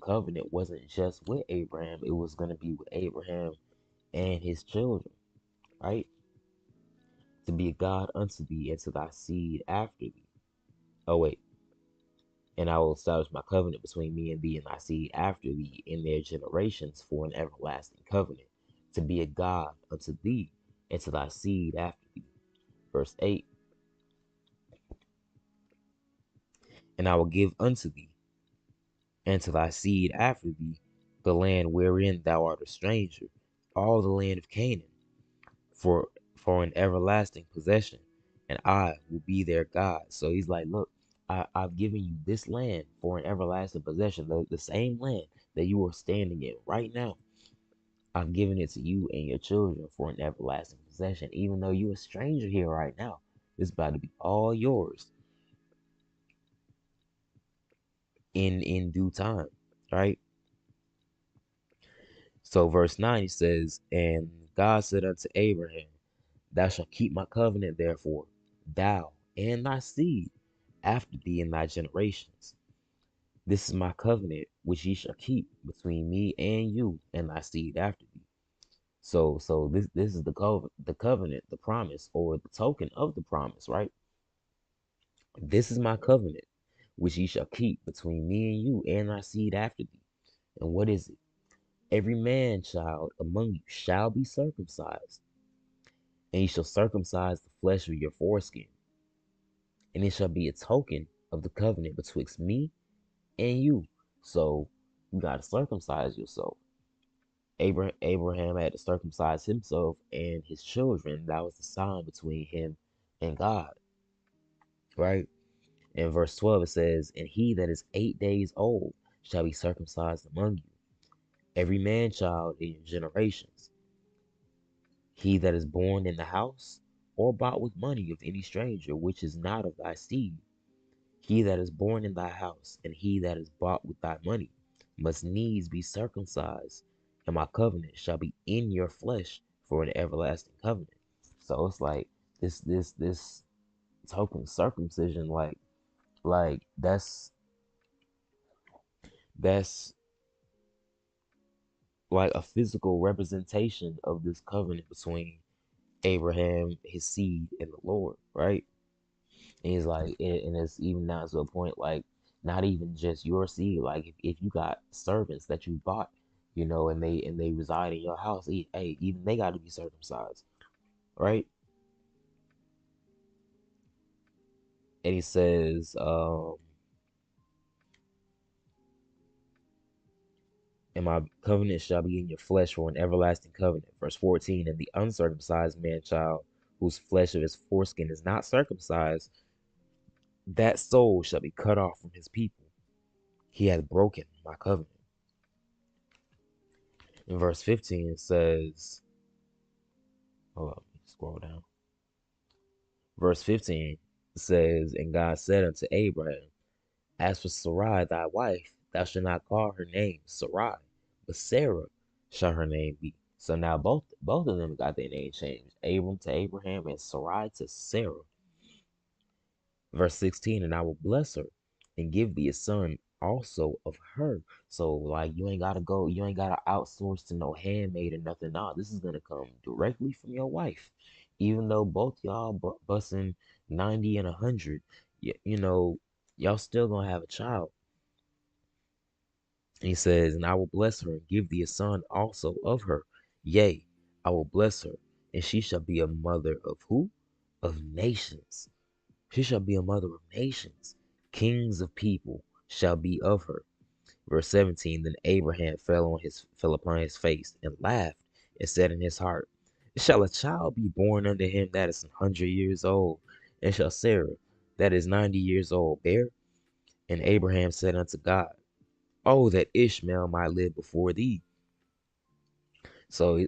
covenant wasn't just with Abraham, it was going to be with Abraham and his children, right? To be a God unto thee and to thy seed after thee. Oh wait, and I will establish my covenant between me and thee and thy seed after thee in their generations for an everlasting covenant, to be a God unto thee and to thy seed after thee. Verse 8, and I will give unto thee and to thy seed after thee the land wherein thou art a stranger, all the land of Canaan, for an everlasting possession, and I will be their God. So he's like, look, I've given you this land for an everlasting possession, the same land that you are standing in right now. I've given it to you and your children for an everlasting possession, even though you're a stranger here right now. It's about to be all yours in due time, right? So verse 9 he says, and God said unto Abraham, thou shalt keep my covenant, therefore, thou and thy seed after thee in thy generations. This is my covenant which ye shall keep between me and you and thy seed after thee. So this is the covenant, the promise, or the token of the promise, right? This is my covenant which ye shall keep between me and you and thy seed after thee. And what is it? Every man child among you shall be circumcised, and ye shall circumcise the flesh of your foreskin, and it shall be a token of the covenant betwixt me and you. So you got to circumcise yourself. Abraham had to circumcise himself and his children. That was the sign between him and God, right? In verse 12, it says, and he that is 8 days old shall be circumcised among you, every man child in your generations. He that is born in the house or bought with money of any stranger, which is not of thy seed, he that is born in thy house, and he that is bought with thy money, must needs be circumcised, and my covenant shall be in your flesh for an everlasting covenant. So it's like this token circumcision, like that's like a physical representation of this covenant between Abraham, his seed, and the Lord, right? And he's like, and it's even now to a point like not even just your seed. Like if you got servants that you bought, and they reside in your house, hey, even they got to be circumcised, right? And he says, and my covenant shall be in your flesh for an everlasting covenant. Verse 14, and the uncircumcised man child, whose flesh of his foreskin is not circumcised, that soul shall be cut off from his people. He hath broken my covenant. In verse 15, it says, hold up, scroll down. Verse 15 says, and God said unto Abraham, as for Sarai thy wife, thou shalt not call her name Sarai, but Sarah shall her name be. So now both of them got their name changed. Abram to Abraham and Sarai to Sarah. Verse 16, and I will bless her and give thee a son also of her. So like you ain't gotta outsource to no handmaid or nothing. Nah, this is gonna come directly from your wife. Even though both y'all busting 90 and 100, you know, Y'all still gonna have a child. And he says, and I will bless her and give thee a son also of her. Yea, I will bless her, and she shall be a mother of who? Of nations. She shall be a mother of nations. Kings of people shall be of her. Verse 17, then Abraham fell upon his face and laughed and said in his heart, shall a child be born unto him that is 100 years old? And shall Sarah, that is 90 years old, bear? And Abraham said unto God, oh, that Ishmael might live before thee. So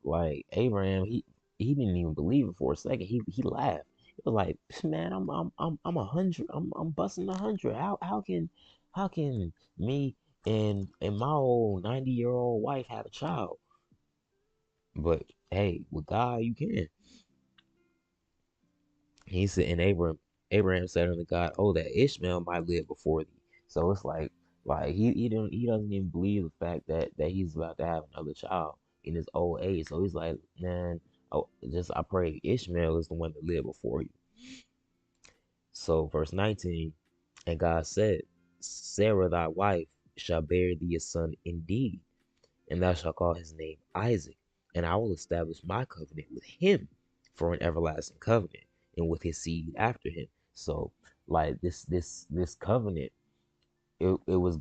like Abraham, he didn't even believe it for a second. He laughed. He was like, man, I'm 100. I'm busting 100. How can me and my old 90-year-old wife have a child? But hey, with God you can. He said, and Abraham said unto God, oh, that Ishmael might live before thee. So it's like he doesn't even believe the fact that he's about to have another child in his old age. So he's like, man, oh, just I pray Ishmael is the one that live before you. So verse 19, and God said, Sarah thy wife shall bear thee a son indeed, and thou shalt call his name Isaac, and I will establish my covenant with him for an everlasting covenant, and with his seed after him. So, like this covenant, it's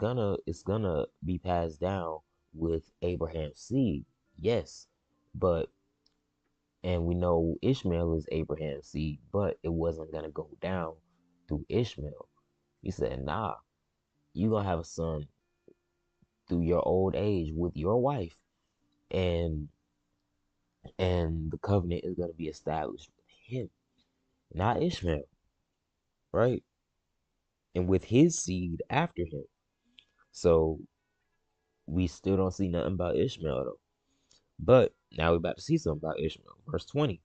gonna be passed down with Abraham's seed, yes, but and we know Ishmael is Abraham's seed, but it wasn't gonna go down through Ishmael. He said, nah, you gonna have a son through your old age with your wife, and the covenant is going to be established with him, not Ishmael, right? And with his seed after him. So we still don't see nothing about Ishmael though. But now we're about to see something about Ishmael. Verse 20.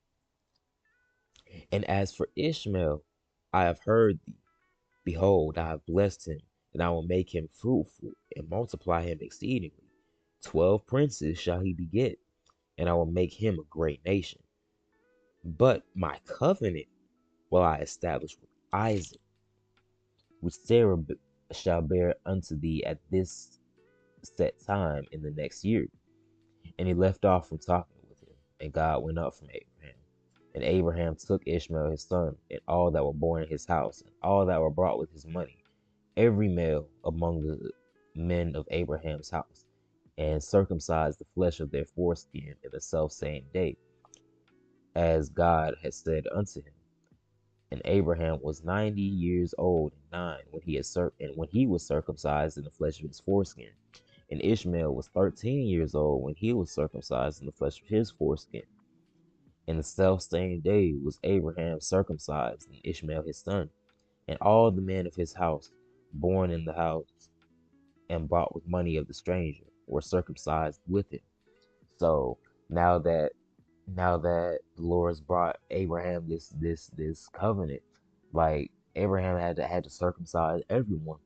And as for Ishmael, I have heard thee. Behold, I have blessed him, and I will make him fruitful and multiply him exceedingly. 12 princes shall he beget, and I will make him a great nation. But my covenant will I establish with Isaac, which Sarah shall bear unto thee at this set time in the next year. And he left off from talking with him, and God went up from Abraham. And Abraham took Ishmael his son, and all that were born in his house, and all that were brought with his money, every male among the men of Abraham's house, and circumcised the flesh of their foreskin in the selfsame day, as God had said unto him. And Abraham was 90 years old and 9 when he was circumcised in the flesh of his foreskin. And Ishmael was 13 years old when he was circumcised in the flesh of his foreskin. In the self same day was Abraham circumcised, and Ishmael his son, and all the men of his house, born in the house and bought with money of the stranger, were circumcised with him. So now that the Lord's brought Abraham this covenant, like Abraham had to circumcise everyone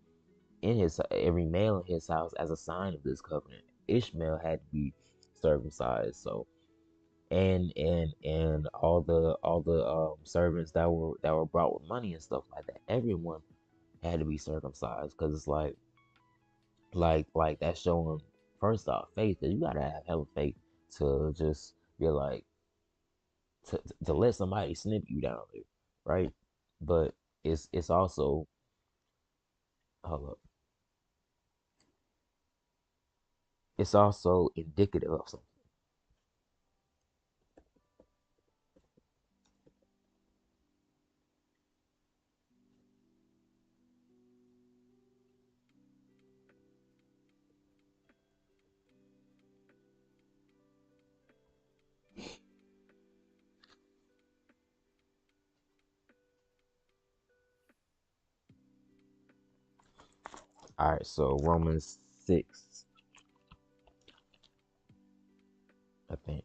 in his every male in his house as a sign of this covenant. Ishmael had to be circumcised. So and all the servants that were brought with money and stuff like that, everyone had to be circumcised because it's like that's showing first off faith, that you gotta have hella faith to just be like to let somebody snip you down there, right? But it's also, hold up, it's also indicative of something. All right, so Romans 6, I think.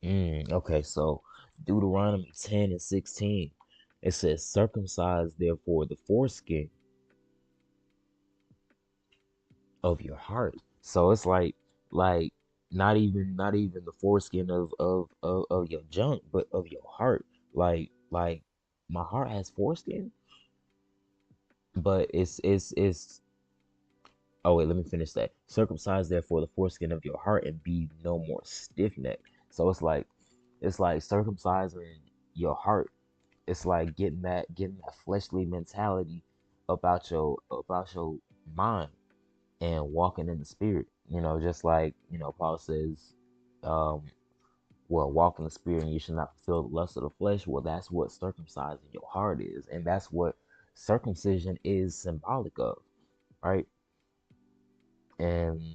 Okay, so Deuteronomy 10 and 16, it says, circumcise therefore the foreskin of your heart. So it's like not even the foreskin of your junk, but of your heart. Like my heart has foreskin, but it's oh wait, let me finish that. Circumcise therefore the foreskin of your heart and be no more stiff necked. So it's like circumcising your heart. It's like getting that fleshly mentality about your mind and walking in the spirit. Just like, Paul says, um, well, walk in the spirit and you should not fulfill the lust of the flesh. Well, that's what circumcising your heart is, and that's what circumcision is symbolic of, right? And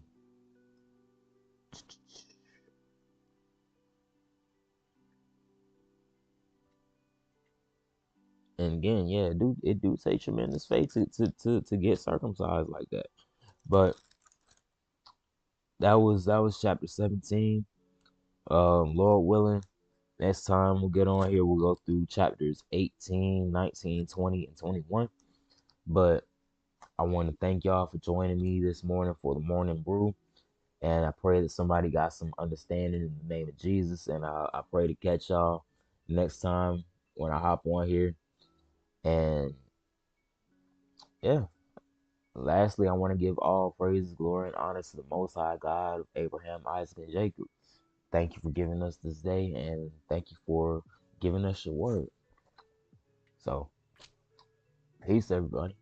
and again, yeah, it do take tremendous faith to get circumcised like that. But that was chapter 17. Lord willing, next time we'll get on here, we'll go through chapters 18, 19, 20, and 21. But I want to thank y'all for joining me this morning for the morning brew. And I pray that somebody got some understanding in the name of Jesus. And I pray to catch y'all next time when I hop on here. And yeah, lastly, I want to give all praises, glory, and honor to the Most High God of Abraham, Isaac, and Jacob. Thank you for giving us this day, and thank you for giving us your word. So, peace, everybody.